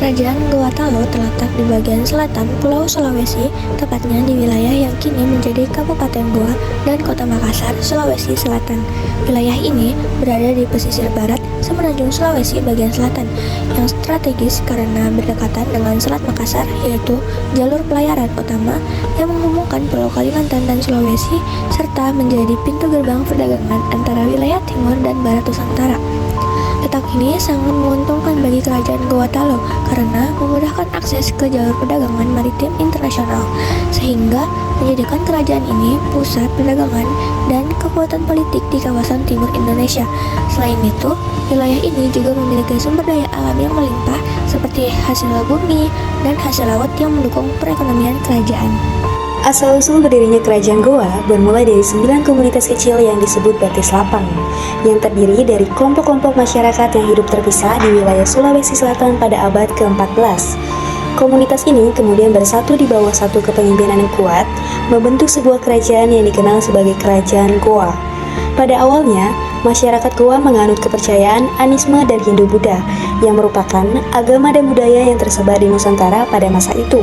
Kerajaan Goa Talo terletak di bagian selatan Pulau Sulawesi, tepatnya di wilayah yang kini menjadi Kabupaten Goa dan Kota Makassar, Sulawesi Selatan. Wilayah ini berada di pesisir barat semenanjung Sulawesi bagian selatan, yang strategis karena berdekatan dengan Selat Makassar, yaitu jalur pelayaran utama yang menghubungkan Pulau Kalimantan dan Sulawesi, serta menjadi pintu gerbang perdagangan antara wilayah timur dan barat Nusantara. Letak ini sangat menguntungkan bagi kerajaan Goa Talo karena memudahkan akses ke jalur perdagangan maritim internasional, sehingga menjadikan kerajaan ini pusat perdagangan dan kekuatan politik di kawasan timur Indonesia. Selain itu, wilayah ini juga memiliki sumber daya alam yang melimpah seperti hasil bumi dan hasil laut yang mendukung perekonomian kerajaan. Asal-usul berdirinya Kerajaan Goa bermula dari 9 komunitas kecil yang disebut Batis Lapang, yang terdiri dari kelompok-kelompok masyarakat yang hidup terpisah di wilayah Sulawesi Selatan pada abad ke-14. Komunitas ini kemudian bersatu di bawah satu kepemimpinan yang kuat, membentuk sebuah kerajaan yang dikenal sebagai Kerajaan Goa. Pada awalnya, masyarakat Goa menganut kepercayaan Anisme dan Hindu-Buddha, yang merupakan agama dan budaya yang tersebar di Nusantara pada masa itu.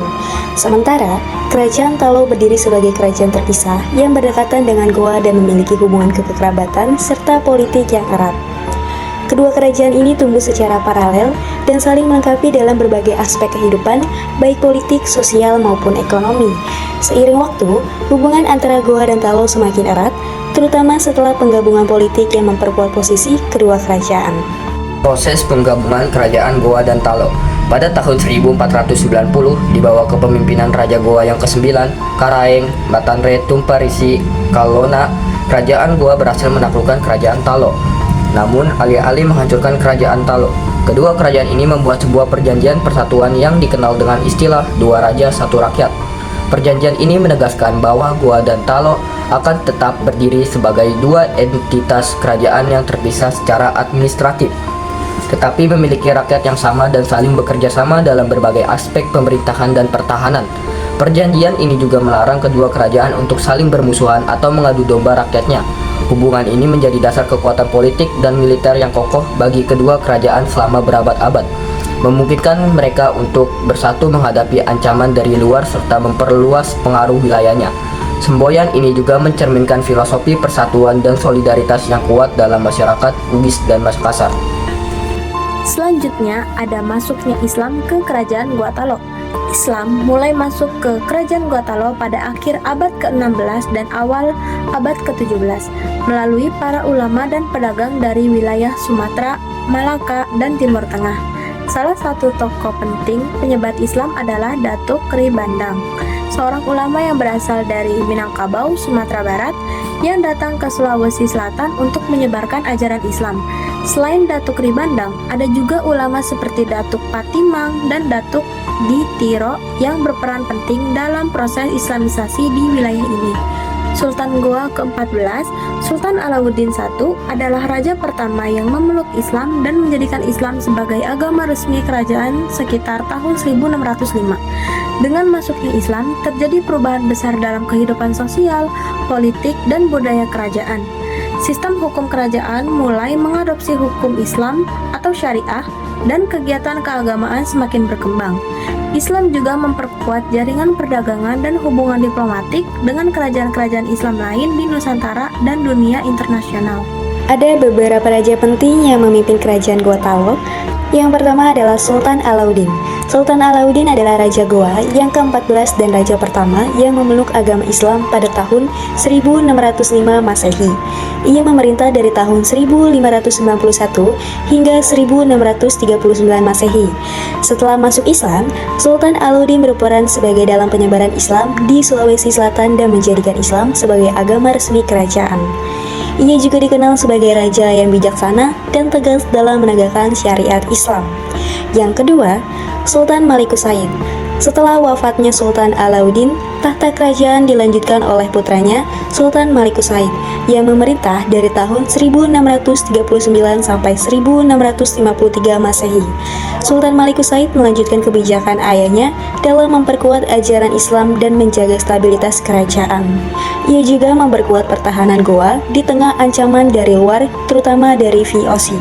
Sementara, Kerajaan Talo berdiri sebagai kerajaan terpisah yang berdekatan dengan Goa dan memiliki hubungan kekerabatan serta politik yang erat. Kedua kerajaan ini tumbuh secara paralel dan saling melengkapi dalam berbagai aspek kehidupan, baik politik, sosial, maupun ekonomi. Seiring waktu, hubungan antara Goa dan Talo semakin erat, terutama setelah penggabungan politik yang memperkuat posisi kedua kerajaan. Proses penggabungan kerajaan Goa dan Talo pada tahun 1490 di bawah kepemimpinan Raja Goa yang ke-9, Karaeng Batanre Tumparisi Kalona, kerajaan Goa berhasil menaklukkan kerajaan Talo. Namun, alih-alih menghancurkan kerajaan Talo, kedua kerajaan ini membuat sebuah perjanjian persatuan yang dikenal dengan istilah Dua Raja Satu Rakyat. Perjanjian ini menegaskan bahwa Goa dan Talo akan tetap berdiri sebagai dua entitas kerajaan yang terpisah secara administratif, tetapi memiliki rakyat yang sama dan saling bekerja sama dalam berbagai aspek pemerintahan dan pertahanan. Perjanjian ini juga melarang kedua kerajaan untuk saling bermusuhan atau mengadu domba rakyatnya. Hubungan ini menjadi dasar kekuatan politik dan militer yang kokoh bagi kedua kerajaan selama berabad-abad, memungkinkan mereka untuk bersatu menghadapi ancaman dari luar serta memperluas pengaruh wilayahnya. Semboyan ini juga mencerminkan filosofi persatuan dan solidaritas yang kuat dalam masyarakat Bugis dan Makassar. Selanjutnya ada masuknya Islam ke kerajaan Goa Talo. Islam mulai masuk ke kerajaan Goa Talo pada akhir abad ke-16 dan awal abad ke-17 melalui para ulama dan pedagang dari wilayah Sumatera, Malaka, dan Timur Tengah. Salah satu tokoh penting penyebar Islam adalah Datuk Kri Bandang, seorang ulama yang berasal dari Minangkabau, Sumatera Barat, yang datang ke Sulawesi Selatan untuk menyebarkan ajaran Islam. Selain Datuk Kri Bandang, ada juga ulama seperti Datuk Patimang dan Datuk Di Tiro yang berperan penting dalam proses Islamisasi di wilayah ini. Sultan Goa ke-14, Sultan Alauddin I, adalah raja pertama yang memeluk Islam dan menjadikan Islam sebagai agama resmi kerajaan sekitar tahun 1605. Dengan masuknya Islam, terjadi perubahan besar dalam kehidupan sosial, politik, dan budaya kerajaan. Sistem hukum kerajaan mulai mengadopsi hukum Islam atau syariah dan kegiatan keagamaan semakin berkembang. Islam juga memperkuat jaringan perdagangan dan hubungan diplomatik dengan kerajaan-kerajaan Islam lain di Nusantara dan dunia internasional. Ada beberapa raja penting yang memimpin kerajaan Goa Talo. Yang pertama adalah Sultan Alauddin. Sultan Alauddin adalah Raja Goa yang ke-14 dan Raja pertama yang memeluk agama Islam pada tahun 1605 Masehi. Ia memerintah dari tahun 1591 hingga 1639 Masehi. Setelah masuk Islam, Sultan Alauddin berperan sebagai dalam penyebaran Islam di Sulawesi Selatan dan menjadikan Islam sebagai agama resmi kerajaan. Ia juga dikenal sebagai raja yang bijaksana dan tegas dalam menegakkan syariat Islam. Yang kedua, Sultan Malikus Said. Setelah wafatnya Sultan Alauddin, tahta kerajaan dilanjutkan oleh putranya Sultan Malikus Said yang memerintah dari tahun 1639 sampai 1653 Masehi. Sultan Malikus Said melanjutkan kebijakan ayahnya dalam memperkuat ajaran Islam dan menjaga stabilitas kerajaan. Ia juga memperkuat pertahanan Goa di tengah ancaman dari luar, terutama dari VOC.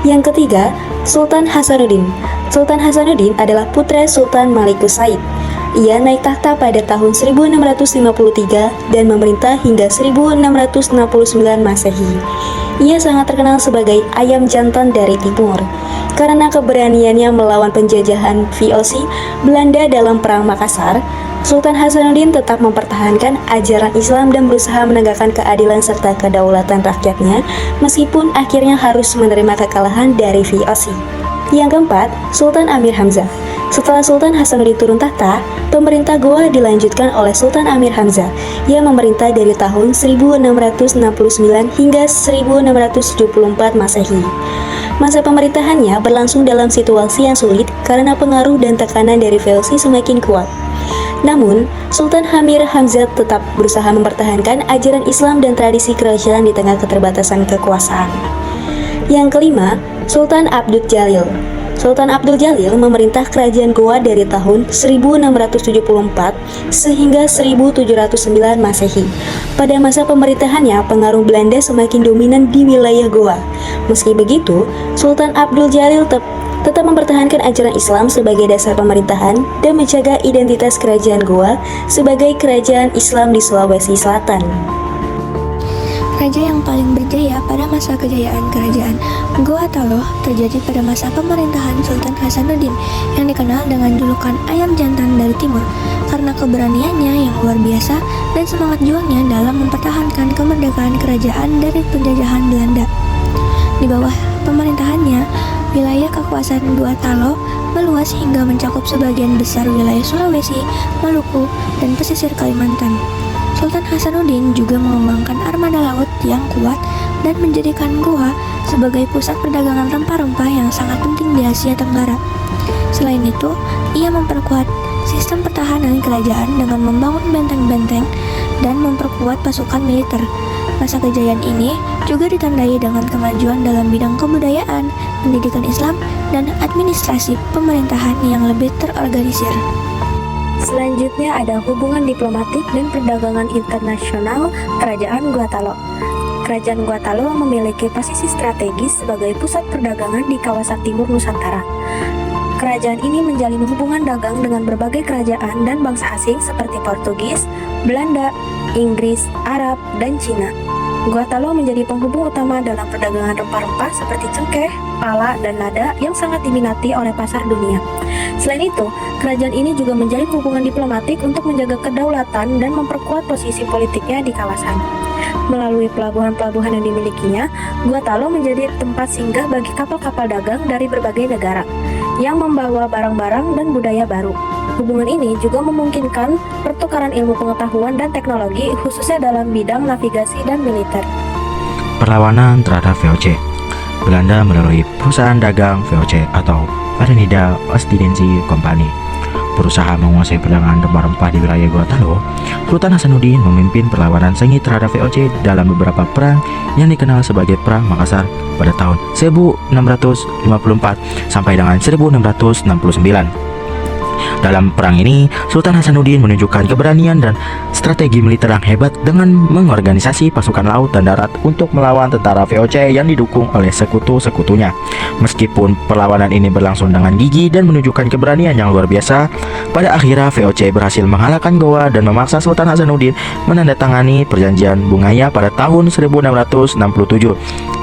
Yang ketiga, Sultan Hasanuddin. Sultan Hasanuddin adalah putra Sultan Malikus Said. Ia naik tahta pada tahun 1653 dan memerintah hingga 1669 Masehi. Ia sangat terkenal sebagai ayam jantan dari timur karena keberaniannya melawan penjajahan VOC Belanda dalam Perang Makassar. Sultan Hasanuddin tetap mempertahankan ajaran Islam dan berusaha menegakkan keadilan serta kedaulatan rakyatnya meskipun akhirnya harus menerima kekalahan dari VOC. Yang keempat, Sultan Amir Hamzah. Setelah Sultan Hasanuddin turun tahta, pemerintah Goa dilanjutkan oleh Sultan Amir Hamzah yang memerintah dari tahun 1669 hingga 1674 Masehi. Masa pemerintahannya berlangsung dalam situasi yang sulit karena pengaruh dan tekanan dari VOC semakin kuat. Namun, Sultan Amir Hamzah tetap berusaha mempertahankan ajaran Islam dan tradisi kerajaan di tengah keterbatasan kekuasaan. Yang kelima, Sultan Abdul Jalil. Sultan Abdul Jalil memerintah kerajaan Goa dari tahun 1674 sehingga 1709 Masehi. Pada masa pemerintahannya, pengaruh Belanda semakin dominan di wilayah Goa. Meski begitu, Sultan Abdul Jalil tetap mempertahankan ajaran Islam sebagai dasar pemerintahan dan menjaga identitas kerajaan Goa sebagai kerajaan Islam di Sulawesi Selatan. Raja yang paling berjaya pada masa kejayaan kerajaan Goa Taloh terjadi pada masa pemerintahan Sultan Hasanuddin yang dikenal dengan julukan ayam jantan dari timur karena keberaniannya yang luar biasa dan semangat juangnya dalam mempertahankan kemerdekaan kerajaan dari penjajahan Belanda. Di bawah pemerintahannya, wilayah kekuasaan Goa Taloh meluas hingga mencakup sebagian besar wilayah Sulawesi, Maluku, dan pesisir Kalimantan. Sultan Hasanuddin juga mengembangkan armada laut yang kuat dan menjadikan Goa sebagai pusat perdagangan rempah-rempah yang sangat penting di Asia Tenggara. Selain itu, ia memperkuat sistem pertahanan kerajaan dengan membangun benteng-benteng dan memperkuat pasukan militer. Masa kejayaan ini juga ditandai dengan kemajuan dalam bidang kebudayaan, pendidikan Islam, dan administrasi pemerintahan yang lebih terorganisir. Selanjutnya ada hubungan diplomatik dan perdagangan internasional Kerajaan Goa Taloh. Kerajaan Goa Taloh memiliki posisi strategis sebagai pusat perdagangan di kawasan timur Nusantara. Kerajaan ini menjalin hubungan dagang dengan berbagai kerajaan dan bangsa asing seperti Portugis, Belanda, Inggris, Arab, dan Cina. Goa Taloh menjadi penghubung utama dalam perdagangan rempah-rempah seperti cengkeh, pala, dan lada yang sangat diminati oleh pasar dunia. Selain itu, kerajaan ini juga menjalin hubungan diplomatik untuk menjaga kedaulatan dan memperkuat posisi politiknya di kawasan. Melalui pelabuhan-pelabuhan yang dimilikinya, Goa Taloh menjadi tempat singgah bagi kapal-kapal dagang dari berbagai negara yang membawa barang-barang dan budaya baru. Hubungan ini juga memungkinkan pertukaran ilmu pengetahuan dan teknologi khususnya dalam bidang navigasi dan militer. Perlawanan terhadap VOC. Belanda melalui perusahaan dagang VOC atau Verenigde Oostindische Compagnie berusaha menguasai perdagangan rempah-rempah di wilayah Goa Taloh. Sultan Hasanuddin memimpin perlawanan sengit terhadap VOC dalam beberapa perang yang dikenal sebagai Perang Makassar pada tahun 1654 sampai dengan 1669. Dalam perang ini, Sultan Hasanuddin menunjukkan keberanian dan strategi militer yang hebat dengan mengorganisasi pasukan laut dan darat untuk melawan tentara VOC yang didukung oleh sekutu-sekutunya. Meskipun perlawanan ini berlangsung dengan gigih dan menunjukkan keberanian yang luar biasa, pada akhirnya VOC berhasil mengalahkan Goa dan memaksa Sultan Hasanuddin menandatangani perjanjian Bungaya pada tahun 1667.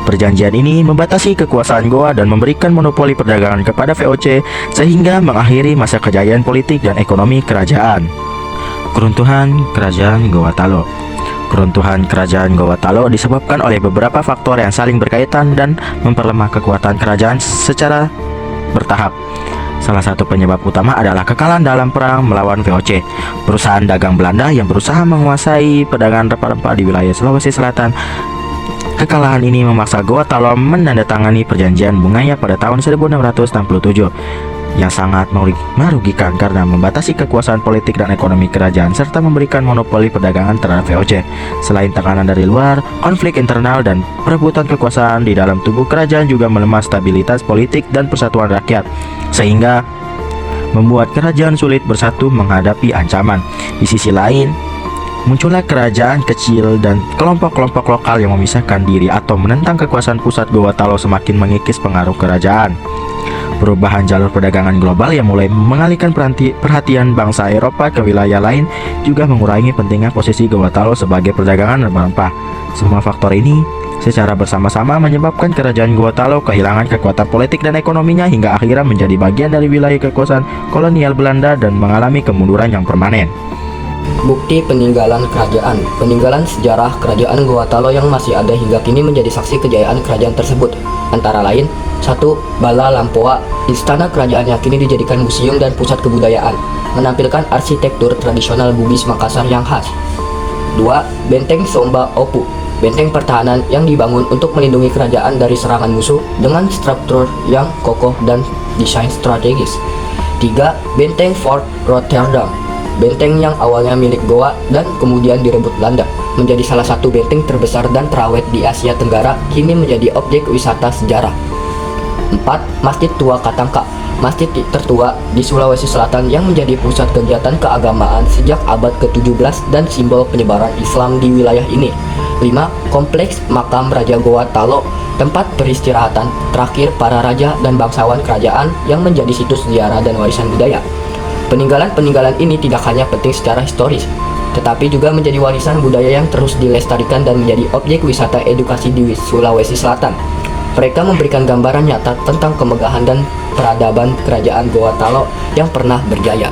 Perjanjian ini membatasi kekuasaan Goa dan memberikan monopoli perdagangan kepada VOC sehingga mengakhiri masa kejayaan politik dan ekonomi kerajaan. Keruntuhan Kerajaan Goa Taloh. Keruntuhan Kerajaan Goa Taloh disebabkan oleh beberapa faktor yang saling berkaitan dan memperlemah kekuatan kerajaan secara bertahap. Salah satu penyebab utama adalah kekalahan dalam perang melawan VOC. Perusahaan dagang Belanda yang berusaha menguasai perdagangan rempah-rempah di wilayah Sulawesi Selatan. Kekalahan ini memaksa Goa Taloh menandatangani perjanjian Bungaya pada tahun 1667 yang sangat merugikan karena membatasi kekuasaan politik dan ekonomi kerajaan serta memberikan monopoli perdagangan terhadap VOC. Selain tekanan dari luar, konflik internal dan perebutan kekuasaan di dalam tubuh kerajaan juga melemah stabilitas politik dan persatuan rakyat, sehingga membuat kerajaan sulit bersatu menghadapi ancaman. Di sisi lain, muncullah kerajaan kecil dan kelompok-kelompok lokal yang memisahkan diri atau menentang kekuasaan pusat. Goa Taloh semakin mengikis pengaruh kerajaan. Perubahan jalur perdagangan global yang mulai mengalihkan perhatian bangsa Eropa ke wilayah lain juga mengurangi pentingnya posisi Gua Talo sebagai perdagangan rempah-rempah. Semua faktor ini secara bersama-sama menyebabkan kerajaan Gua Talo kehilangan kekuatan politik dan ekonominya hingga akhirnya menjadi bagian dari wilayah kekuasaan kolonial Belanda dan mengalami kemunduran yang permanen. Bukti peninggalan kerajaan. Peninggalan sejarah kerajaan Gua Talo yang masih ada hingga kini menjadi saksi kejayaan kerajaan tersebut. Antara lain, 1. Bala Lampoa. Istana kerajaan yang kini dijadikan museum dan pusat kebudayaan, menampilkan arsitektur tradisional Bugis Makassar yang khas. 2. Benteng Somba Opu. Benteng pertahanan yang dibangun untuk melindungi kerajaan dari serangan musuh dengan struktur yang kokoh dan desain strategis. 3. Benteng Fort Rotterdam. Benteng yang awalnya milik Goa dan kemudian direbut Belanda, menjadi salah satu benteng terbesar dan terawat di Asia Tenggara, kini menjadi objek wisata sejarah. 4. Masjid Tua Katangka. Masjid tertua di Sulawesi Selatan yang menjadi pusat kegiatan keagamaan sejak abad ke-17 dan simbol penyebaran Islam di wilayah ini. 5. Kompleks Makam Raja Gua Talo, tempat peristirahatan terakhir para raja dan bangsawan kerajaan yang menjadi situs ziarah dan warisan budaya. Peninggalan-peninggalan ini tidak hanya penting secara historis, tetapi juga menjadi warisan budaya yang terus dilestarikan dan menjadi objek wisata edukasi di Sulawesi Selatan. Mereka memberikan gambaran nyata tentang kemegahan dan peradaban kerajaan Gua Talo yang pernah berjaya.